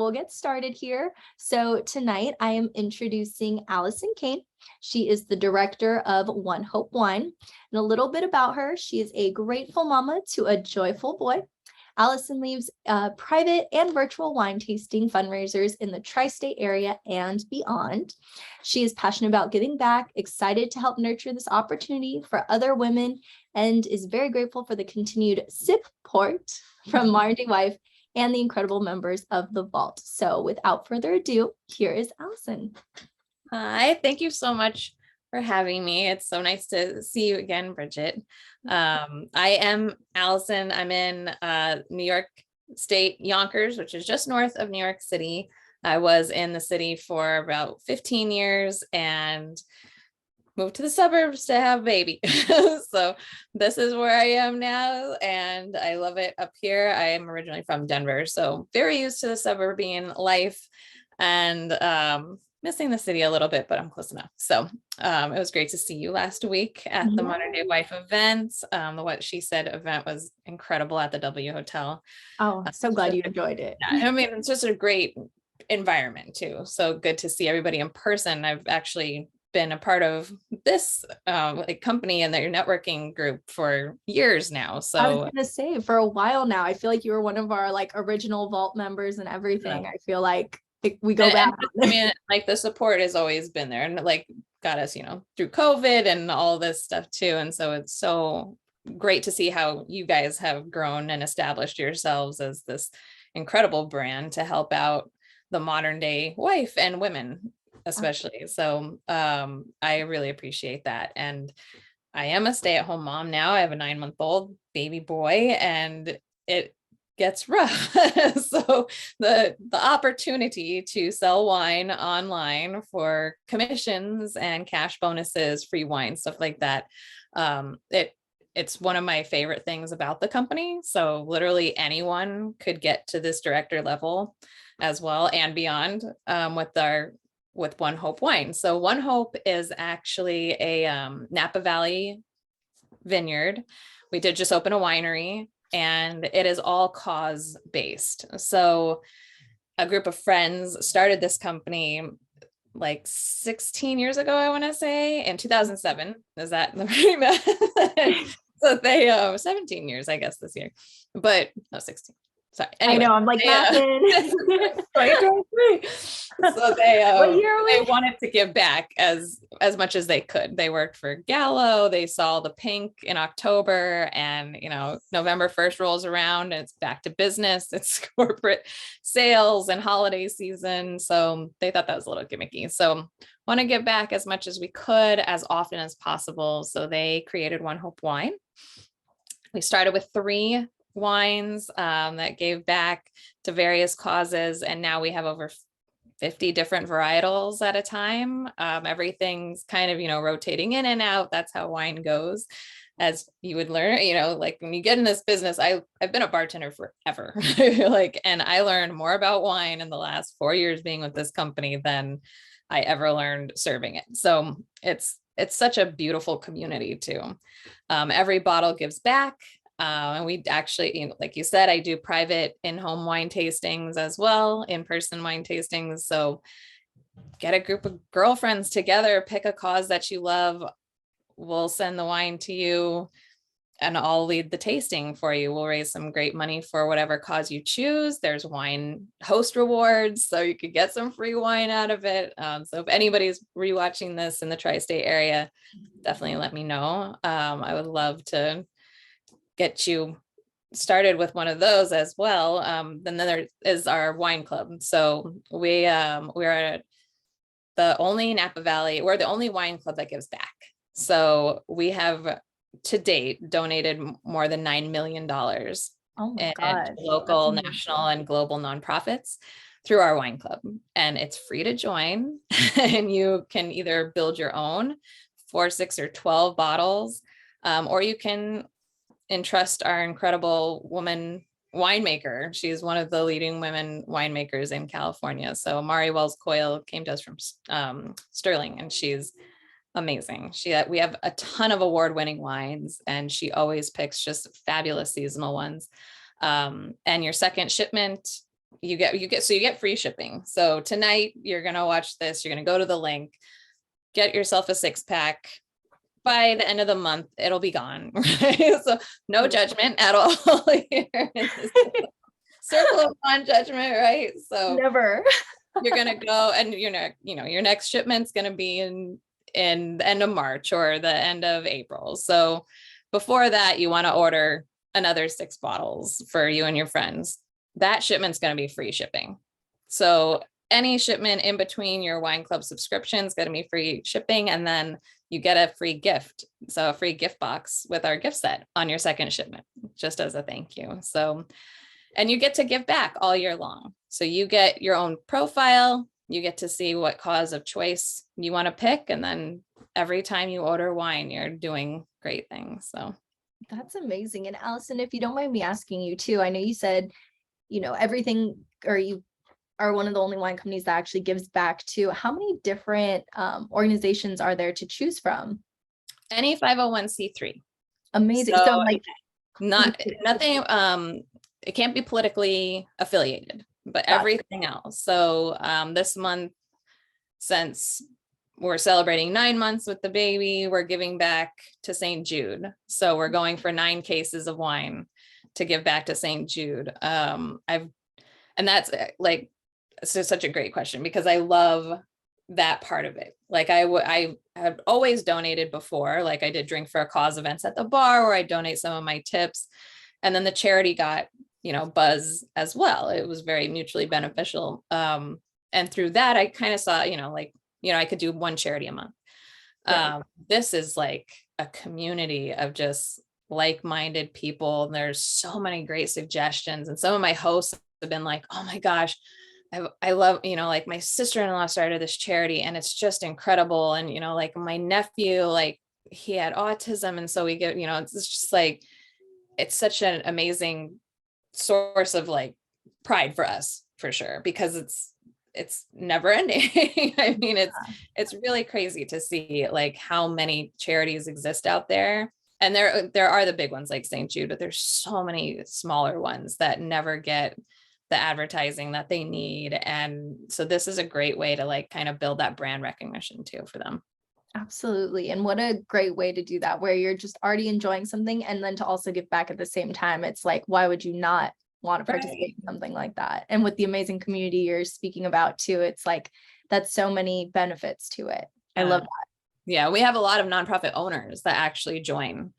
we'll get started here. So tonight I am introducing Allison Kane. She is the director of OneHope Wine. And a little bit about her, she is a grateful mama to a joyful boy. Allison leads private and virtual wine tasting fundraisers in the TriState area and beyond. She is passionate about giving back, excited to help nurture this opportunity for other women, and is very grateful for the continued support from Marty Wife and the incredible members of the Vault. So without further ado, here is Allison. Hi, thank you so much for having me. It's so nice to see you again, Bridget. I am Allison. I'm in New York State, Yonkers, which is just north of New York City. I was in the city for about 15 years and moved to the suburbs to have a baby. So this is where I am now, and I love it up here. I am originally from Denver, so very used to the suburban life, and missing the city a little bit, but I'm close enough. So it was great to see you last week at the Modern Day Wife event. The What She Said event was incredible at the W Hotel. Oh, so glad you enjoyed it. Yeah, I mean, it's just a great environment too. So good to see everybody in person. I've actually been a part of this company and their networking group for years now. So I was gonna say, for a while now, I feel like you were one of our original Vault members and everything. I feel like we go back. I mean, the support has always been there, and got us, through COVID and all this stuff too. And so it's so great to see how you guys have grown and established yourselves as this incredible brand to help out the modern day wife and women, especially. So I really appreciate that. And I am a stay-at-home mom now. I have a 9-month-old baby boy, and it gets rough. So the opportunity to sell wine online for commissions and cash bonuses, free wine, stuff like that, it's one of my favorite things about the company. So literally anyone could get to this director level as well and beyond with OneHope Wine. So OneHope is actually a Napa Valley vineyard. We did just open a winery, and it is all cause based. So a group of friends started this company 16 years ago, I want to say, in 2007. Is that the right math? So they 17 years, I guess, this year, but no, 16. Sorry. Anyway, I know, I'm mathing. So they wanted to give back as much as they could. They worked for Gallo. They saw the pink in October, and November 1st rolls around and it's back to business. It's corporate sales and holiday season. So they thought that was a little gimmicky. So want to give back as much as we could, as often as possible. So they created OneHope Wine. We started with 3 wines that gave back to various causes, and now we have over 50 different varietals at a time. Everything's kind of rotating in and out. That's how wine goes, as you would learn. When you get in this business, I've been a bartender forever. And I learned more about wine in the last 4 years being with this company than I ever learned serving it. So it's such a beautiful community too. Every bottle gives back. And we actually, like you said, I do private in-home wine tastings as well, in-person wine tastings. So get a group of girlfriends together, pick a cause that you love. We'll send the wine to you, and I'll lead the tasting for you. We'll raise some great money for whatever cause you choose. There's wine host rewards, so you could get some free wine out of it. So if anybody's rewatching this in the tri-state area, definitely let me know. I would love to get you started with one of those as well. Then there is our wine club. So we're the only Napa Valley, we're the only wine club that gives back. So we have to date donated more than $9 million in local, national, and global nonprofits through our wine club. And it's free to join. And you can either build your own 4, 6, or 12 bottles, or you can entrust our incredible woman winemaker. She's one of the leading women winemakers in California. So Mari Wells Coyle came to us from Sterling, and she's amazing. We have a ton of award-winning wines, and she always picks just fabulous seasonal ones. And your second shipment you get free shipping. So tonight you're going to watch this, you're going to go to the link, get yourself a 6-pack. By the end of the month, it'll be gone. Right? So no judgment at all here. Circle of non-judgment, right? So Never. you're gonna go, and your next shipment's gonna be in the end of March or the end of April. So before that, you want to order another 6 bottles for you and your friends. That shipment's gonna be free shipping. So any shipment in between your wine club subscription is going to be free shipping, and then you get a free gift. So a free gift box with our gift set on your second shipment, just as a thank you. So, and you get to give back all year long. So you get your own profile, you get to see what cause of choice you want to pick. And then every time you order wine, you're doing great things. So that's amazing. And Allison, if you don't mind me asking you too, I know you said, everything, or you are one of the only wine companies that actually gives back to. How many different organizations are there to choose from? Any 501c3. Amazing. So like nothing, it can't be politically affiliated, but everything else. So this month, since we're celebrating 9 months with the baby, we're giving back to St. Jude. So we're going for 9 cases of wine to give back to St. Jude. And that's like, it's just such a great question, because I love that part of it. Like I have always donated before, like I did Drink for a Cause events at the bar where I donate some of my tips. And then the charity got, buzz as well. It was very mutually beneficial. And through that, I kind of saw, I could do 1 charity a month. Right. This is like a community of just like-minded people. And there's so many great suggestions. And some of my hosts have been like, oh my gosh, I love, like my sister-in-law started this charity and it's just incredible. And, like my nephew, like he had autism. And so we get, it's just like, it's such an amazing source of like pride for us, for sure, because it's never ending. I mean, it's really crazy to see like how many charities exist out there. And there are the big ones like St. Jude, but there's so many smaller ones that never get the advertising that they need. And so this is a great way to like kind of build that brand recognition too for them. Absolutely. And what a great way to do that, where you're just already enjoying something and then to also give back at the same time. It's like, why would you not want to participate in something like that? And with the amazing community you're speaking about too, it's like, that's so many benefits to it. I love that. Yeah. We have a lot of nonprofit owners that actually join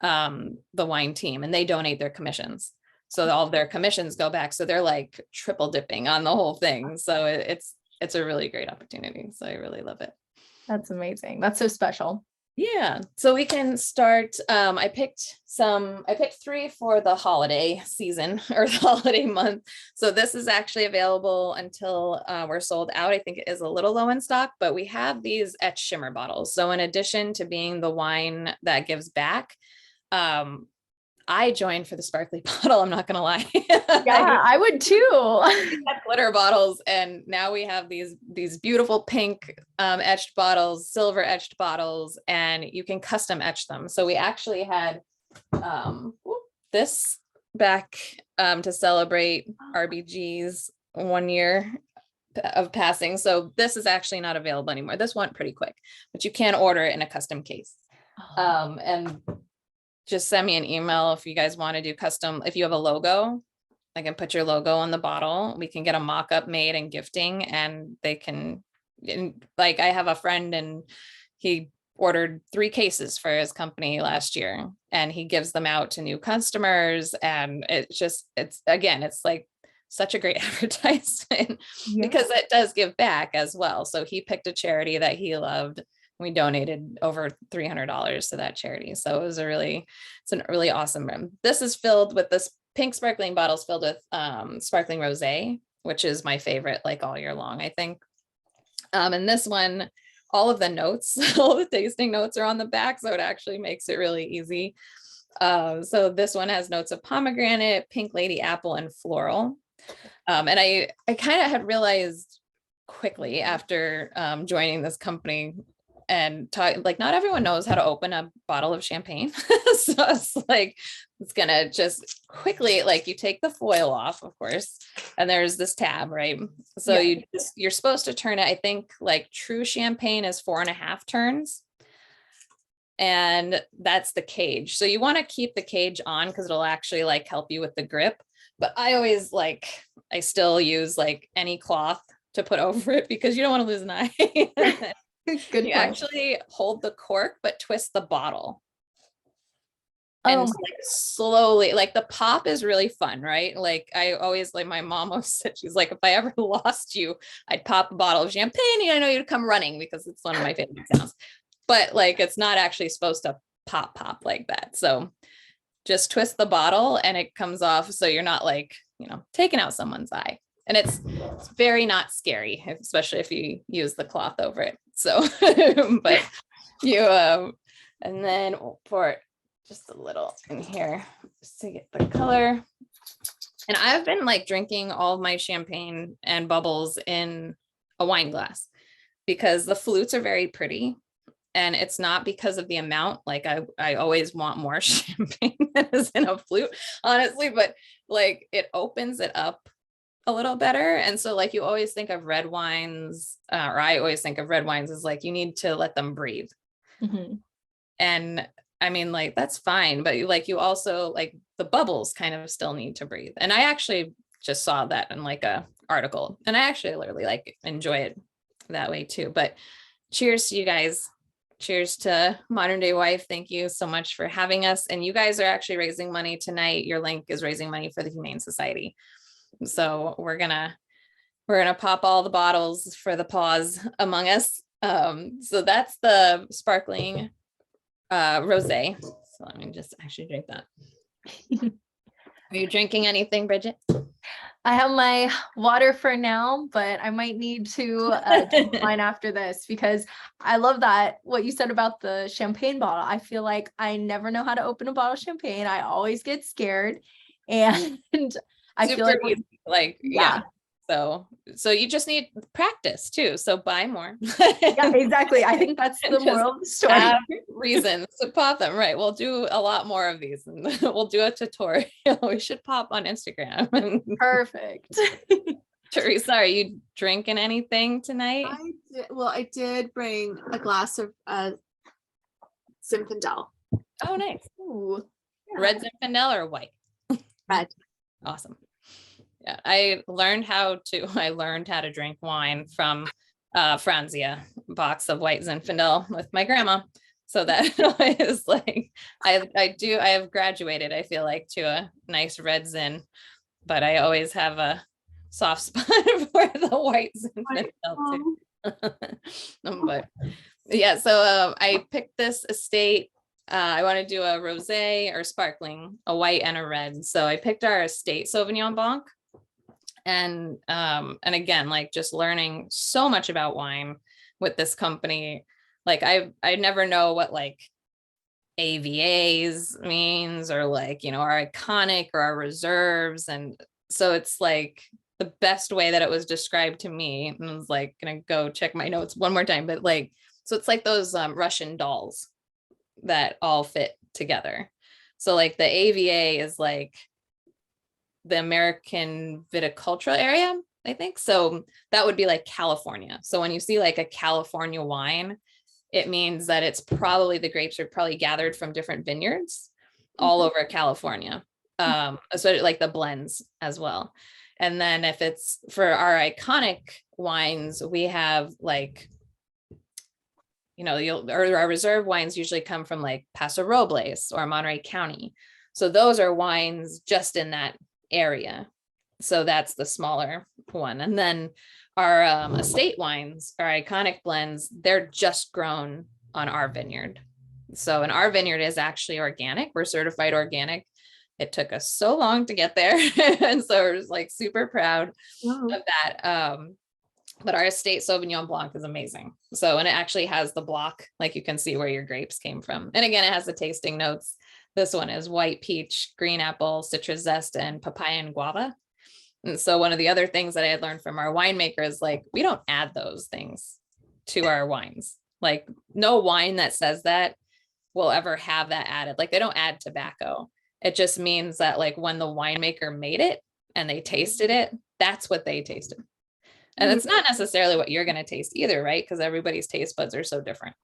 the wine team, and they donate their commissions. So all of their commissions go back. So they're like triple dipping on the whole thing. So it's a really great opportunity. So I really love it. That's amazing. That's so special. Yeah. So we can start. I picked 3 for the holiday season or the holiday month. So this is actually available until we're sold out. I think it is a little low in stock, but we have these etched shimmer bottles. So in addition to being the wine that gives back, I joined for the sparkly bottle. I'm not going to lie. Yeah, I would too. We had glitter bottles, and now we have these beautiful pink etched bottles, silver etched bottles, and you can custom etch them. So we actually had this back to celebrate RBG's 1 year of passing. So this is actually not available anymore. This went pretty quick, but you can order it in a custom case. And just send me an email if you guys want to do custom. If you have a logo, I can put your logo on the bottle. We can get a mock-up made and gifting, and they can, like, I have a friend and he ordered 3 cases for his company last year, and he gives them out to new customers. And it's like such a great advertisement because it does give back as well. So he picked a charity that he loved. We donated over $300 to that charity. So it's a really awesome room. This is filled with this pink sparkling bottles filled with sparkling rosé, which is my favorite, like all year long, I think. And this one, all of the notes, all the tasting notes are on the back. So it actually makes it really easy. So this one has notes of pomegranate, pink lady apple, and floral. And I kind of had realized quickly after joining this company and like not everyone knows how to open a bottle of champagne. So it's like it's gonna just quickly, like you take the foil off, of course, and there's this tab, right? So you're supposed to turn it, I think like true champagne is 4.5 turns. And that's the cage. So you want to keep the cage on because it'll actually like help you with the grip. But I still use like any cloth to put over it because you don't want to lose an eye. Good You point. actually hold the cork, but twist the bottle. Oh, And like slowly, like the pop is really fun, right? Like I always, like my mom always said, she's like, if I ever lost you, I'd pop a bottle of champagne and I know you'd come running because it's one of my favorite sounds. But like, it's not actually supposed to pop like that. So just twist the bottle and it comes off. So you're not like, taking out someone's eye. And it's very not scary, especially if you use the cloth over it. So, but you, and then we'll pour just a little in here just to get the color. And I've been like drinking all of my champagne and bubbles in a wine glass because the flutes are very pretty. And it's not because of the amount, like I always want more champagne than is in a flute, honestly, but like it opens it up a little better. And so like you always think of red wines, or I always think of red wines as like, you need to let them breathe. Mm-hmm. And I mean, like, that's fine, but you also like the bubbles kind of still need to breathe. And I actually just saw that in like a article and I actually literally like enjoy it that way too. But cheers to you guys. Cheers to Modern Day Wife. Thank you so much for having us. And you guys are actually raising money tonight. Your link is raising money for the Humane Society. So we're gonna pop all the bottles for the Paws Among Us. So that's the sparkling rosé. So let me just actually drink that. Are you drinking anything, Bridget? I have my water for now, but I might need to drink wine after this because I love that what you said about the champagne bottle. I feel like I never know how to open a bottle of champagne. I always get scared, and I feel like yeah. So you just need practice too. So buy more. Yeah, exactly. I think that's the moral of the story. Have reasons to pop them. Right. We'll do a lot more of these and we'll do a tutorial. We should pop on Instagram. Perfect. Teresa, are you drinking anything tonight? I did bring a glass of Zinfandel. Oh, nice. Ooh. Yeah. Red Zinfandel or white? Red. Awesome. Yeah, I learned how to drink wine from Franzia, box of white Zinfandel with my grandma. So that is like, I have graduated, I feel like, to a nice red Zin, but I always have a soft spot for the white Zinfandel too. But yeah, so I picked this estate. I want to do a rosé or sparkling, a white and a red. So I picked our estate Sauvignon Blanc. And again, like just learning so much about wine with this company. Like I never know what like AVAs means or like, our iconic or our reserves. And so it's like the best way that it was described to me. And I was like, gonna go check my notes one more time, but like, so it's like those Russian dolls that all fit together. So like the AVA is like the American viticultural area, I think. So that would be like California. So when you see like a California wine, it means that it's probably the grapes are probably gathered from different vineyards all over California. So like the blends as well. And then if it's for our iconic wines, we have like, our reserve wines usually come from like Paso Robles or Monterey County. So those are wines just in that area. So that's the smaller one. And then our estate wines, our iconic blends, they're just grown on our vineyard. So, and our vineyard is actually organic. We're certified organic. It took us so long to get there. And so we're just like super proud of that. But our estate Sauvignon Blanc is amazing. So, and it actually has the block, like you can see where your grapes came from. And again, it has the tasting notes. This one is white peach, green apple, citrus zest, and papaya and guava. And so one of the other things that I had learned from our winemaker is like, we don't add those things to our wines. Like no wine that says that will ever have that added. Like they don't add tobacco. It just means that like when the winemaker made it and they tasted it, that's what they tasted. And it's not necessarily what you're going to taste either, right? Because everybody's taste buds are so different.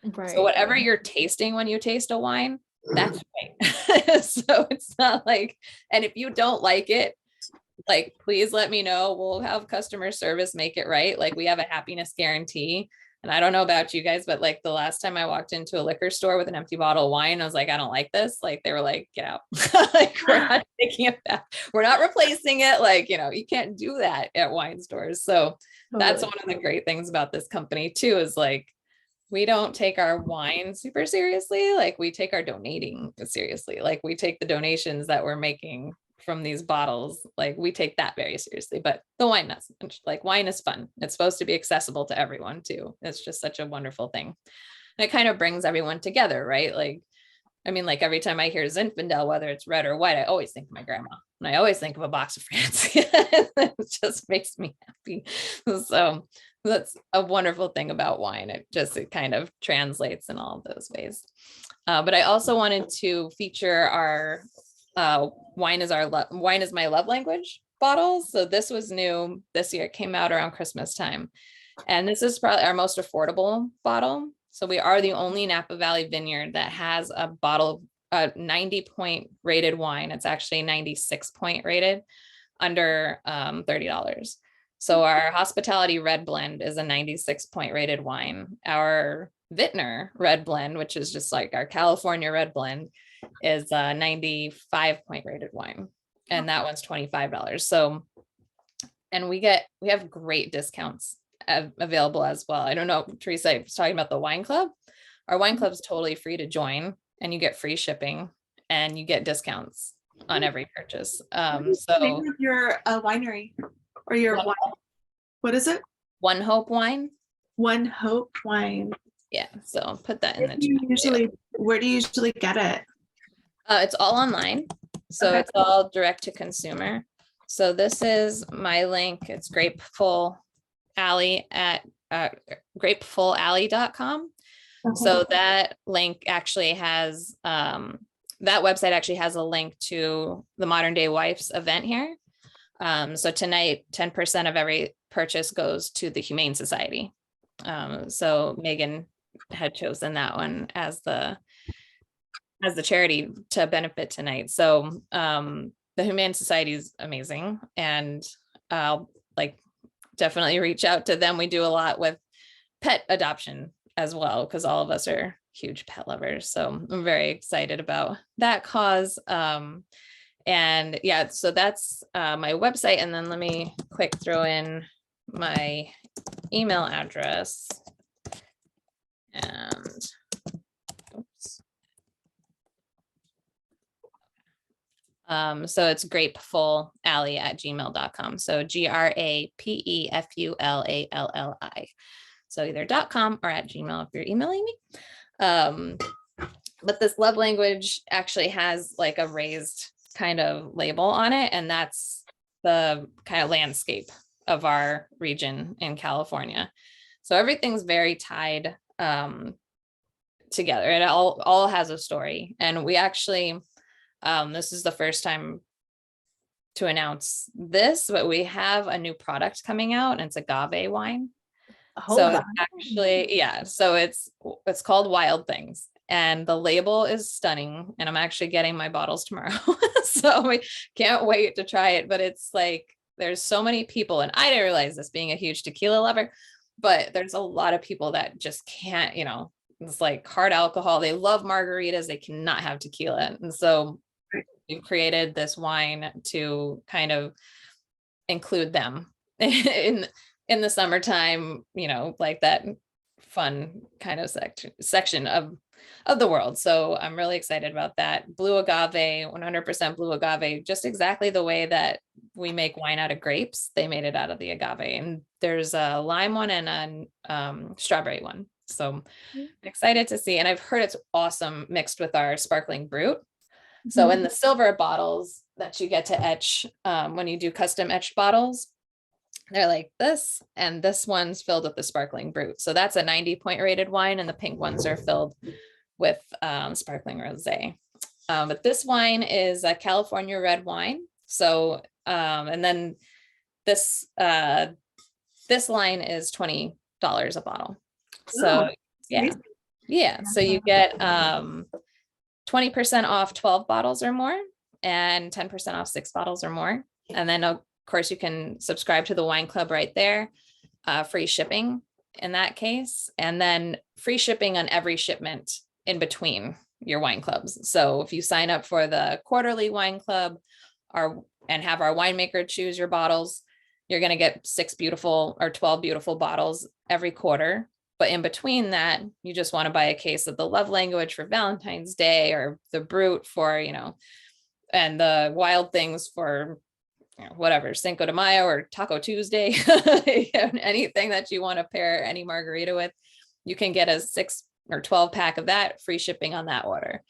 Right. So whatever you're tasting when you taste a wine, that's right. So it's not like, and if you don't like it, like, please let me know. We'll have customer service make it right. Like we have a happiness guarantee. And I don't know about you guys, but like the last time I walked into a liquor store with an empty bottle of wine, I was like, I don't like this. Like they were like, get out. Like we're not taking it back. We're not replacing it. Like, you can't do that at wine stores. So that's one of the great things about this company too, is like, we don't take our wine super seriously. Like we take our donating seriously. Like we take the donations that we're making from these bottles. Like we take that very seriously, but the wine, not so much. Like wine is fun. It's supposed to be accessible to everyone too. It's just such a wonderful thing. And it kind of brings everyone together, right? Like, I mean, like every time I hear Zinfandel, whether it's red or white, I always think of my grandma and I always think of a box of France. It just makes me happy. So that's a wonderful thing about wine. It kind of translates in all of those ways. But I also wanted to feature our wine is my love language bottles. So this was new this year. It came out around Christmas time. And this is probably our most affordable bottle. So we are the only Napa Valley vineyard that has a bottle, a 90-point rated wine. It's actually 96-point rated, under $30. So our hospitality red blend is a 96-point rated wine. Our Vintner red blend, which is just like our California red blend, is a 95-point rated wine. And that one's $25. So, and we have great discounts available as well. I don't know, Teresa, I was talking about the wine club. Our wine club is totally free to join, and you get free shipping and you get discounts on every purchase. What's the name of your winery or your wine? What is it? OneHope Wine. OneHope Wine. Yeah, so I'll put that in the chat. Where do you usually get it? It's all online. So Okay. It's all direct to consumer. So this is my link. It's Grapeful Alley at grapefullalley.com. Okay. So that link actually has, that website actually has a link to the Modern Day Wife's event here. So tonight, 10% of every purchase goes to the Humane Society. So Megan had chosen that one as the charity to benefit tonight. So the Humane Society is amazing, and I'll definitely reach out to them. We do a lot with pet adoption as well, because all of us are huge pet lovers. So I'm very excited about that cause. And yeah, so that's my website. And then let me quick throw in my email address. And oops. So it's grapefulalley@gmail.com. So GRAPEFULALLI. So either .com or @gmail if you're emailing me. But this love language actually has like a raised kind of label on it, and that's the kind of landscape of our region in California. So everything's very tied together. It all has a story. And we actually, this is the first time to announce this, but we have a new product coming out, and it's agave wine. So it's actually, yeah, so it's called Wild Things, and the label is stunning, and I'm actually getting my bottles tomorrow. So we can't wait to try it. But it's like, there's so many people, and I didn't realize this being a huge tequila lover, but there's a lot of people that just can't, it's like hard alcohol. They love margaritas. They cannot have tequila. And so we've created this wine to kind of include them in the summertime, like that fun kind of section of the world. So I'm really excited about that. Blue agave, 100% blue agave, just exactly the way that we make wine out of grapes. They made it out of the agave, and there's a lime one and a strawberry one. So I'm excited to see. And I've heard it's awesome mixed with our sparkling brut. So in the silver bottles that you get to etch, when you do custom etched bottles, they're like this, and this one's filled with the sparkling brut. So that's a 90-point rated wine, and the pink ones are filled with sparkling rosé. But this wine is a California red wine. So, and then this line is $20 a bottle. So yeah. Yeah. So you get 20% off 12 bottles or more and 10% off 6 bottles or more. And then of course you can subscribe to the wine club right there. Free shipping in that case, and then free shipping on every shipment in between your wine clubs. So if you sign up for the quarterly wine club and have our winemaker choose your bottles, you're going to get 6 beautiful or 12 beautiful bottles every quarter. But in between that, you just want to buy a case of the love language for Valentine's Day, or the Brut for, and the Wild Things for, whatever, Cinco de Mayo or Taco Tuesday, anything that you want to pair any margarita with, you can get a 6 or 12 pack of that, free shipping on that order.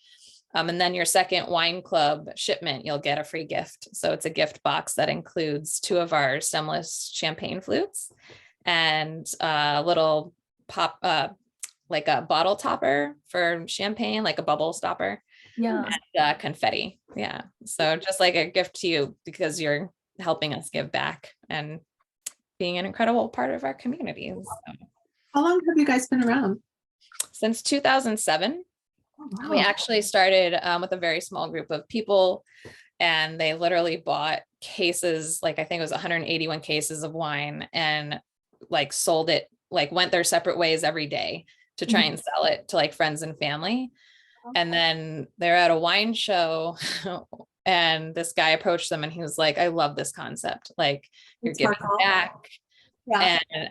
And then your second wine club shipment, you'll get a free gift. So it's a gift box that includes 2 of our stemless champagne flutes and a little pop, like a bottle topper for champagne, like a bubble stopper. Yeah. And confetti. Yeah. So just like a gift to you, because you're helping us give back and being an incredible part of our community. So, how long have you guys been around? Since 2007. Oh, wow. We actually started with a very small group of people, and they literally bought cases, like I think it was 181 cases of wine, and like sold it, like went their separate ways every day to try and sell it to like friends and family. And then they're at a wine show and this guy approached them and he was like, I love this concept. Like, you're giving back. Yeah. And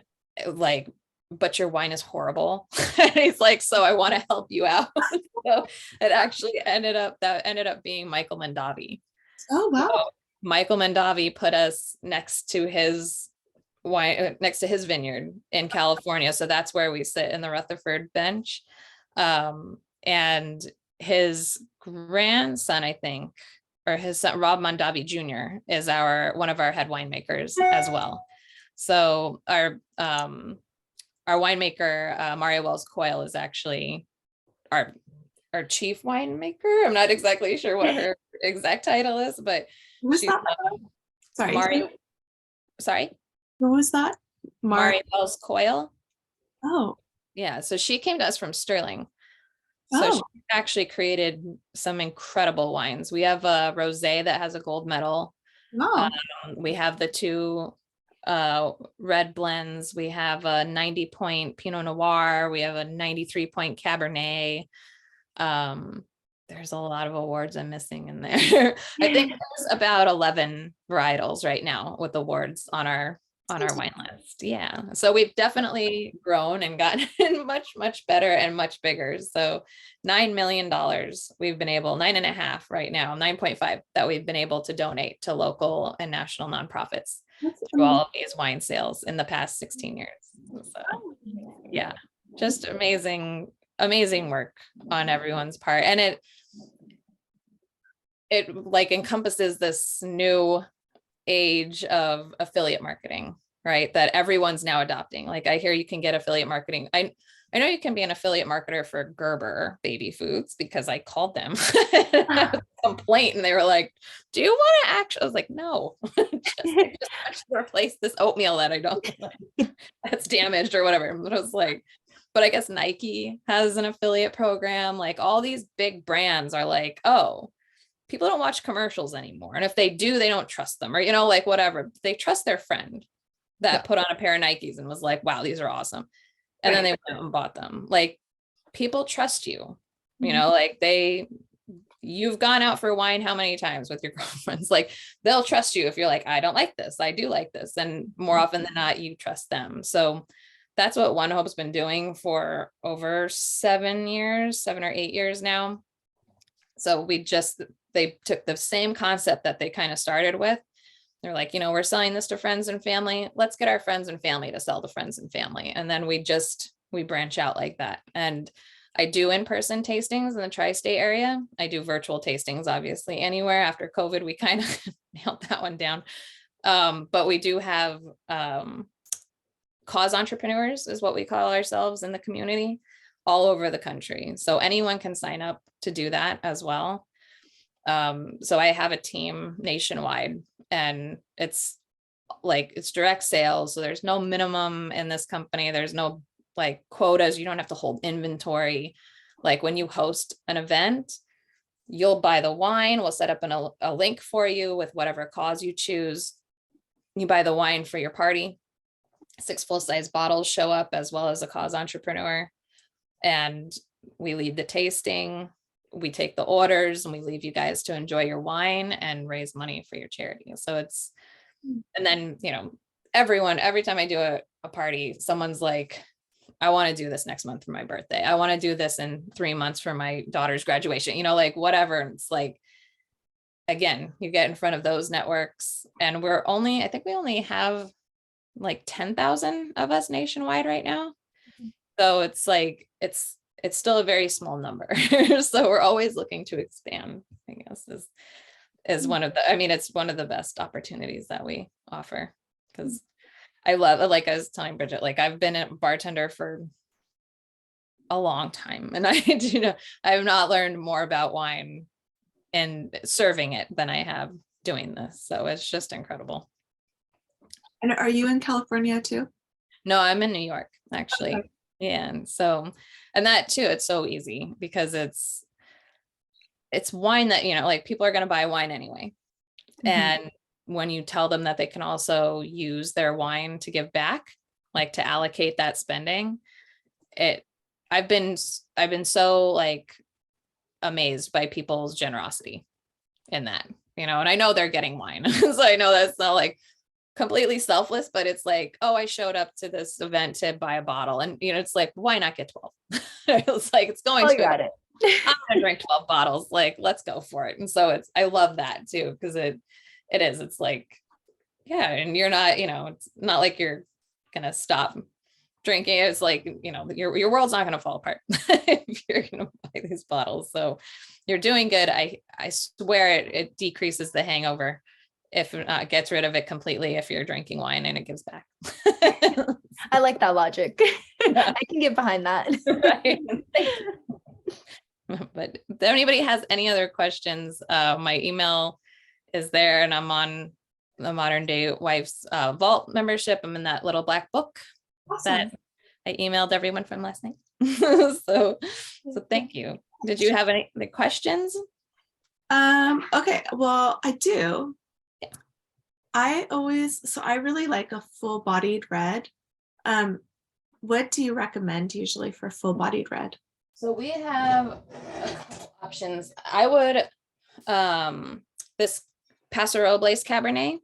like, but your wine is horrible. And he's like, so I want to help you out. So it actually ended up being Michael Mondavi. Oh, wow. So Michael Mondavi put us next to his vineyard in California. So that's where we sit in the Rutherford bench. And his grandson, I think, or his son, Rob Mondavi Jr., is one of our head winemakers as well. So our winemaker, Maria Wells Coyle, is actually our chief winemaker. I'm not exactly sure what her exact title is, but Who's that? Sorry. Sorry. Who was that? Maria Wells Coyle. Oh. Yeah. So she came to us from Sterling. So she actually created some incredible wines. We have a rosé that has a gold medal. Oh. We have the 2 red blends. We have a 90-point Pinot Noir. We have a 93-point Cabernet. There's a lot of awards I'm missing in there. I think there's about 11 varietals right now with awards on our wine list. Yeah. So we've definitely grown and gotten much, much better and much bigger. So $9 million we've been able, 9.5 right now, 9.5 that we've been able to donate to local and national nonprofits through all of these wine sales in the past 16 years. So yeah, just amazing work on everyone's part. And it like encompasses this new age of affiliate marketing, right? That everyone's now adopting. Like, I hear you can get affiliate marketing. I know you can be an affiliate marketer for Gerber baby foods, because I called them a complaint and they were like, do you want to actually? I was like, no, just replace this oatmeal that I don't like, that's damaged or whatever. But I was like, but I guess Nike has an affiliate program. Like, all these big brands are like, oh, people don't watch commercials anymore. And if they do, they don't trust them, or, like whatever. They trust their friend that put on a pair of Nikes and was like, wow, these are awesome. And then they went and bought them. Like, people trust you, like you've gone out for wine how many times with your girlfriends? Like, they'll trust you if you're like, I don't like this, I do like this. And more often than not, you trust them. So that's what OneHope's been doing for over 7 or 8 years now. So they took the same concept that they kind of started with. They're like, we're selling this to friends and family. Let's get our friends and family to sell to friends and family. And then we branch out like that. And I do in-person tastings in the tri-state area. I do virtual tastings, obviously, anywhere. After COVID, we kind of nailed that one down. But we do have cause entrepreneurs, is what we call ourselves in the community, all over the country. So anyone can sign up to do that as well. So I have a team nationwide, and it's direct sales. So there's no minimum in this company. There's no like quotas. You don't have to hold inventory. Like when you host an event, you'll buy the wine. We'll set up a link for you with whatever cause you choose. You buy the wine for your party. 6 full-size bottles show up, as well as a cause entrepreneur. And we lead the tasting. We take the orders, and we leave you guys to enjoy your wine and raise money for your charity. So it's, and then, every time I do a party, someone's like, I want to do this next month for my birthday. I want to do this in 3 months for my daughter's graduation, like whatever. And it's like, again, you get in front of those networks, and I think we only have like 10,000 of us nationwide right now. So it's like, it's still a very small number. So we're always looking to expand, I guess, is one of the, it's one of the best opportunities that we offer, because I love, like I was telling Bridget, like I've been a bartender for a long time, and I have not learned more about wine and serving it than I have doing this. So it's just incredible. And are you in California too? No, I'm in New York, actually. Okay. Yeah. And so, and that too, it's so easy because it's wine that, like people are going to buy wine anyway. Mhm. And when you tell them that they can also use their wine to give back, like to allocate that spending, I've been so like amazed by people's generosity in that, and I know they're getting wine. So I know that's not like completely selfless, but it's like, oh, I showed up to this event to buy a bottle, and it's like, why not get 12? It's like, it's going to got it. I'm gonna drink 12 bottles, like let's go for it. And so I love that too, because it's like, yeah, and you're not, it's not like you're gonna stop drinking. It's like, your world's not gonna fall apart if you're gonna buy these bottles. So you're doing good. I swear it decreases the hangover, if not gets rid of it completely, if you're drinking wine and it gives back. I like that logic. Yeah. I can get behind that. Right. But if anybody has any other questions, my email is there, and I'm on the Modern Day Wife's Vault membership. I'm in that little black book Awesome. that I emailed everyone from last night. So thank you. Did you have any questions? Okay, well, I do. Yeah. I really like a full-bodied red. What do you recommend usually for full-bodied red? So we have a couple options. I would, this Paso Robles Cabernet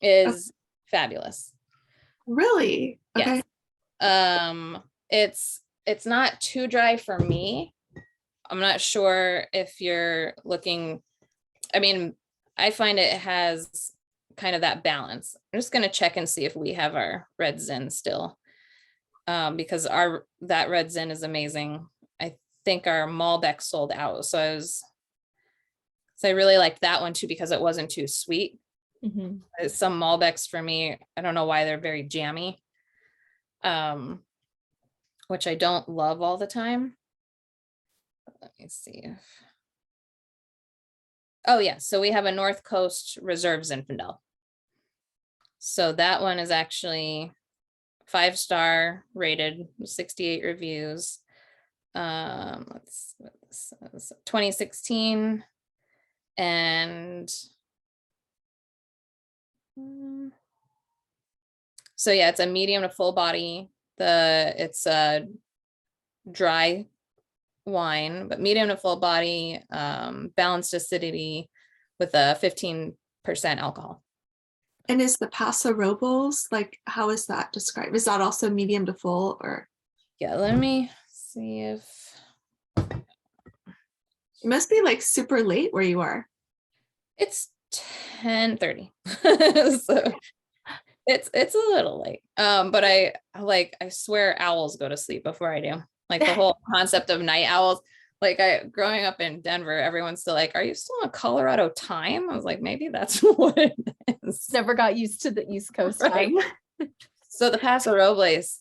is fabulous. Really? Okay. Yes. It's not too dry for me. I'm not sure if you're looking, I find it has kind of that balance. I'm just going to check and see if we have our red Zin still. Because that red Zin is amazing. I think our Malbec sold out. So I really liked that one too, because it wasn't too sweet. Mm-hmm. Some Malbecs for me, I don't know why they're very jammy, which I don't love all the time. Let me see if, oh yeah. So we have a North Coast Reserve Zinfandel. So that one is actually 5-star rated, 68 reviews. Let's see what this says. 2016, and so yeah, it's a medium to full body. It's a dry wine, but medium to full body, balanced acidity with a 15% alcohol. And is the Paso Robles, like, how is that described? Is that also medium to full, or? Yeah, let me see if. It must be like super late where you are. It's 10:30. So it's a little late. But I swear owls go to sleep before I do. Like the whole concept of night owls. Like growing up in Denver, everyone's still like, are you still on Colorado time? I was like, maybe that's what it is. Never got used to the East Coast time. So the Paso Robles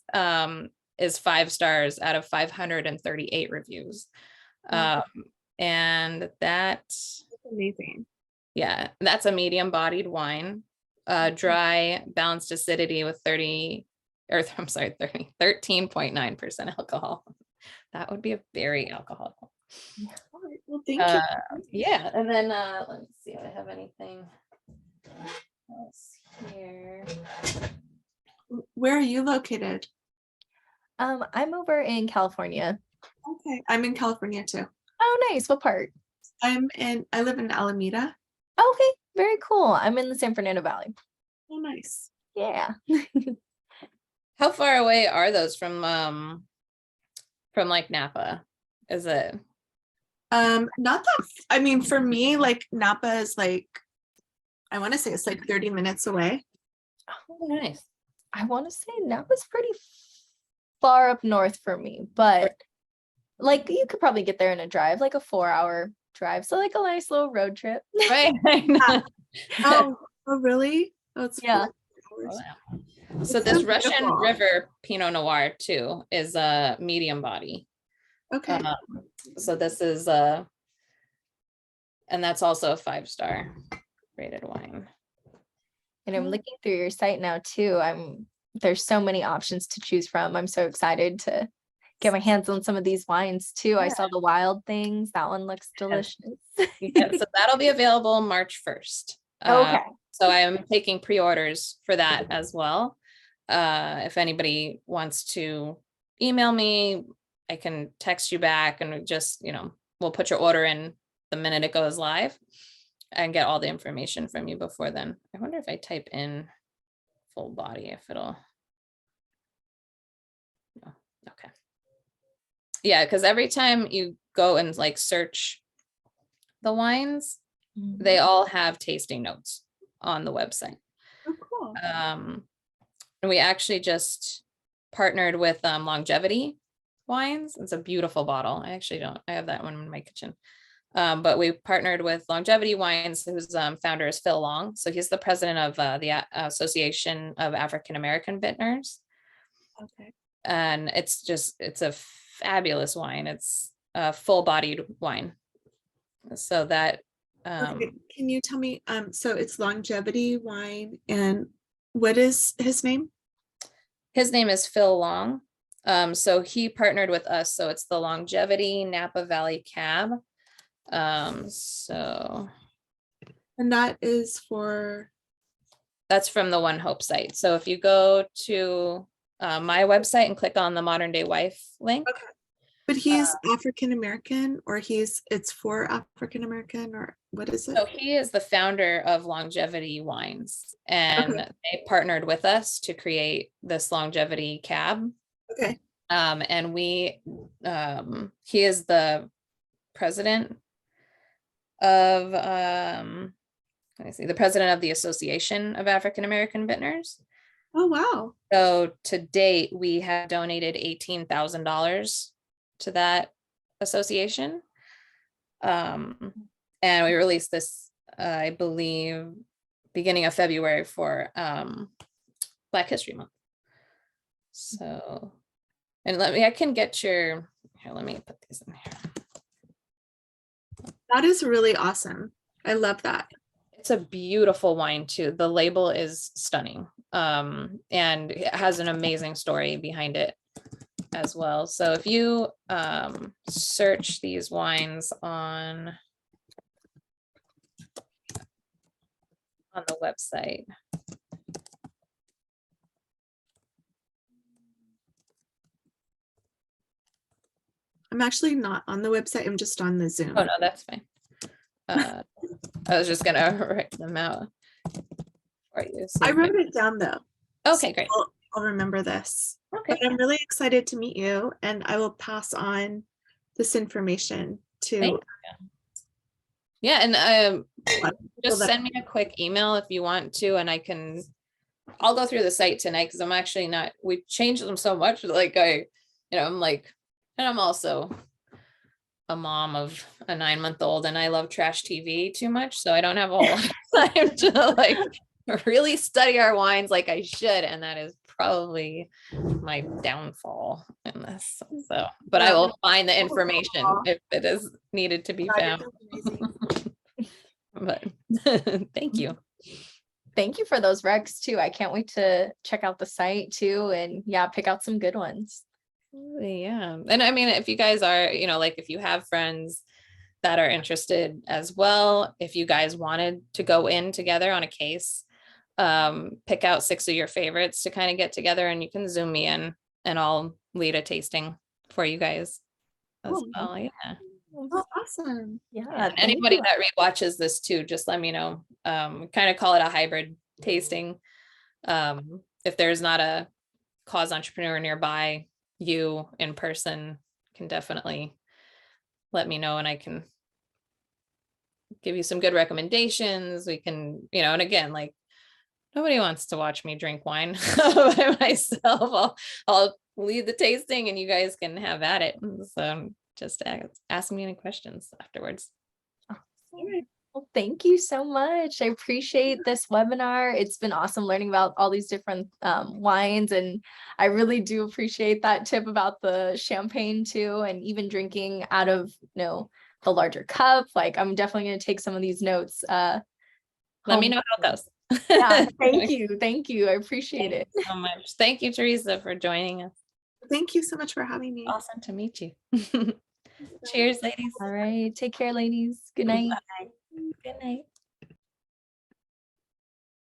is 5 stars out of 538 reviews. And that Amazing. Yeah, that's a medium bodied wine. Dry, balanced acidity with 13.9% alcohol. That would be a very alcoholic. All right. Well, thank you. Yeah, and then let me see if I have anything else here. Where are you located? I'm over in California. Okay. I'm in California too. Oh, nice. What part? I live in Alameda. Okay, very cool. I'm in the San Fernando Valley. Oh, nice. Yeah. How far away are those from like Napa? Is it? Not that, I mean, for me, like Napa is like, I want to say it's like 30 minutes away. Oh, nice. I want to say Napa's pretty far up north for me, but like you could probably get there in a drive, like a 4-hour drive. So like a nice little road trip. Right. I know. Oh, really? Oh, it's Yeah. 4 hours. Wow. So this Russian beautiful. River Pinot Noir too is a medium body. Okay. So this is and that's also a 5-star rated wine. And I'm looking through your site now too. There's so many options to choose from. I'm so excited to get my hands on some of these wines too. I saw the wild things. That one looks delicious. Yeah, so that'll be available March 1st. Okay. So I am taking pre-orders for that as well. If anybody wants to email me, I can text you back and just, we'll put your order in the minute it goes live and get all the information from you before then. I wonder if I type in full body, if it'll, no, okay. Yeah, because every time you go and like search the wines, they all have tasting notes on the website. Oh, cool. And we actually just partnered with Longevity Wines. It's a beautiful bottle. I have that one in my kitchen. But we partnered with Longevity Wines, whose founder is Phil Long. So he's the president of the Association of African American Vintners. Okay. And it's a fabulous wine. It's a full-bodied wine. So that Okay. Can you tell me, so it's Longevity Wine, and what is his name? His name is Phil Long. So he partnered with us. So it's the Longevity Napa Valley Cab. And that is that's from the OneHope site. So if you go to my website and click on the Modern Day Wife link. Okay. But he's African American, or it's for African American, or what is it? So he is the founder of Longevity Wines, and they partnered with us to create this Longevity Cab. Okay. And he is the president of the president of the Association of African American Vintners. Oh, wow. So to date, we have donated $18,000 to that association. And we released this, I believe, beginning of February for Black History Month. So, and I can get let me put these in here. That is really awesome. I love that. It's a beautiful wine too. The label is stunning. And it has an amazing story behind it as well. So if you search these wines on the website. I'm actually not on the website. I'm just on the Zoom. Oh, no, that's fine. I was just gonna write them out for you. So I wrote it down though. Okay, great. I'll remember this. Okay. But I'm really excited to meet you, and I will pass on this information to. Yeah, and just send me a quick email if you want to, and I'll go through the site tonight because I'm actually not. We've changed them so much. Like I'm like, and I'm also a mom of a 9-month-old, and I love trash TV too much, so I don't have a whole lot of time to like really study our wines like I should, and that is probably my downfall in this. So, but I will find the information if it is needed to be found. but thank you. Thank you for those recs too. I can't wait to check out the site too, and yeah, pick out some good ones. Yeah. And I mean, if you guys are, like if you have friends that are interested as well, if you guys wanted to go in together on a case, pick out 6 of your favorites to kind of get together, and you can Zoom me in and I'll lead a tasting for you guys as well. Yeah. Oh, awesome. Yeah. And thank anybody you. that rewatches this too, just let me know. We kind of call it a hybrid tasting. If there's not a cause entrepreneur nearby, you in person can definitely let me know, and I can give you some good recommendations. We can, and again, like nobody wants to watch me drink wine by myself. I'll lead the tasting and you guys can have at it. So just ask me any questions afterwards. Well, thank you so much. I appreciate this webinar. It's been awesome learning about all these different wines, and I really do appreciate that tip about the champagne too, and even drinking out of the larger cup. Like I'm definitely going to take some of these notes. Let me know how it goes. Yeah, thank you. Thank you. I appreciate it. So much. Thank you, Teresa, for joining us. Thank you so much for having me. Awesome to meet you. Cheers, ladies. All right. Take care, ladies. Good night.